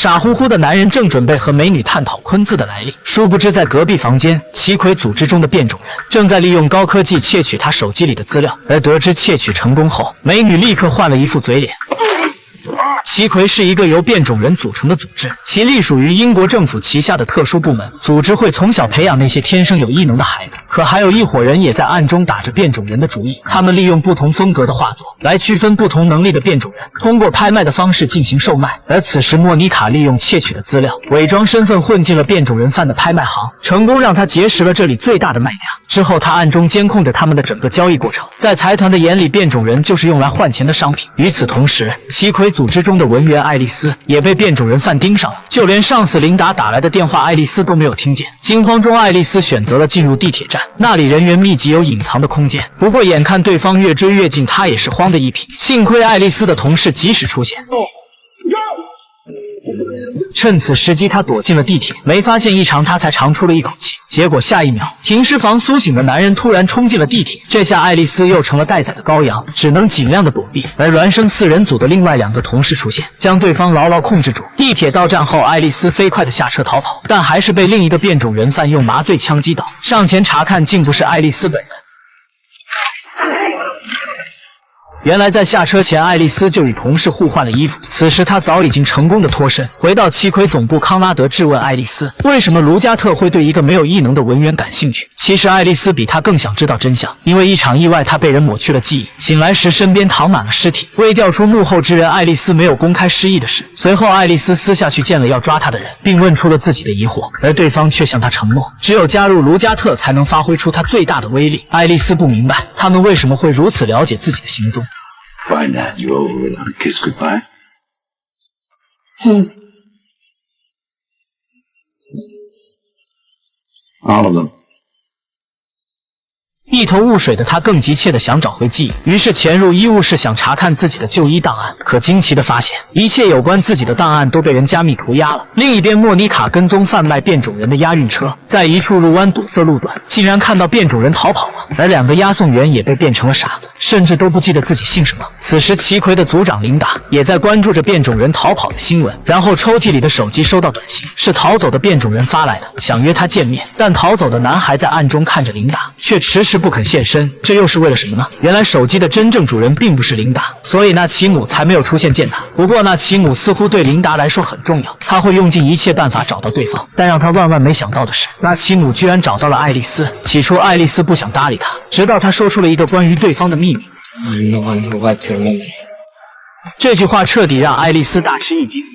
傻乎乎的男人正准备和美女探讨昆兹的来历，殊不知在隔壁房间，奇魁组织中的变种人正在利用高科技窃取他手机里的资料。而得知窃取成功后，美女立刻换了一副嘴脸。奇魁是一个由变种人组成的组织，其隶属于英国政府旗下的特殊部门。组织会从小培养那些天生有异能的孩子，可还有一伙人也在暗中打着变种人的主意。他们利用不同风格的画作来区分不同能力的变种人，通过拍卖的方式进行售卖。而此时莫妮卡利用窃取的资料，伪装身份混进了变种人贩的拍卖行，成功让他结识了这里最大的卖家。之后他暗中监控着他们的整个交易过程，在财团的眼里，变种人就是用来换钱的商品。与此同时，奇魁组织中的文员爱丽丝也被变种人贩盯上了，就连上司琳达打来的电话，爱丽丝都没有听见。惊慌中，爱丽丝选择了进入地铁站，那里人员密集，有隐藏的空间。不过眼看对方越追越近，她也是慌的一批。幸亏爱丽丝的同事及时出现，趁此时机，她躲进了地铁，没发现异常，她才长出了一口气。结果下一秒，停尸房苏醒的男人突然冲进了地铁，这下爱丽丝又成了待宰的羔羊，只能尽量的躲避。而孪生四人组的另外2个同事出现，将对方牢牢控制住。地铁到站后，爱丽丝飞快的下车逃跑，但还是被另一个变种人贩用麻醉枪击倒。上前查看，竟不是爱丽丝本人。原来在下车前，爱丽丝就与同事互换了衣服。此时她早已经成功的脱身，回到奇魁总部。康拉德质问爱丽丝，为什么卢加特会对一个没有异能的文员感兴趣？其实爱丽丝比他更想知道真相，因为一场意外，她被人抹去了记忆。醒来时，身边躺满了尸体。为调出幕后之人，爱丽丝没有公开失忆的事。随后，爱丽丝私下去见了要抓她的人，并问出了自己的疑惑，而对方却向她承诺，只有加入卢加特才能发挥出他最大的威力。爱丽丝不明白他们为什么会如此了解自己的行踪。Find that you're over without a kiss goodbye. All of them. 一头雾水的他更急切地想找回记忆，于是潜入医务室想查看自己的就医档案。可惊奇地发现，一切有关自己的档案都被人加密涂鸦了。另一边，莫妮卡跟踪贩卖变种人的押运车，在一处路弯堵塞路段，竟然看到变种人逃跑了。而2个押送员也被变成了傻子，甚至都不记得自己姓什么。此时，奇魁的组长琳达也在关注着变种人逃跑的新闻。然后抽屉里的手机收到短信，是逃走的变种人发来的，想约他见面。但逃走的男孩在暗中看着琳达，却迟迟不肯现身，这又是为了什么呢？原来手机的真正主人并不是琳达，所以那奇姆才没有出现见他。不过那奇姆似乎对琳达来说很重要，他会用尽一切办法找到对方。但让他万万没想到的是，那奇姆居然找到了爱丽丝。起初爱丽丝不想搭理他，直到他说出了一个关于对方的秘密。这句话彻底让爱丽丝大吃一惊。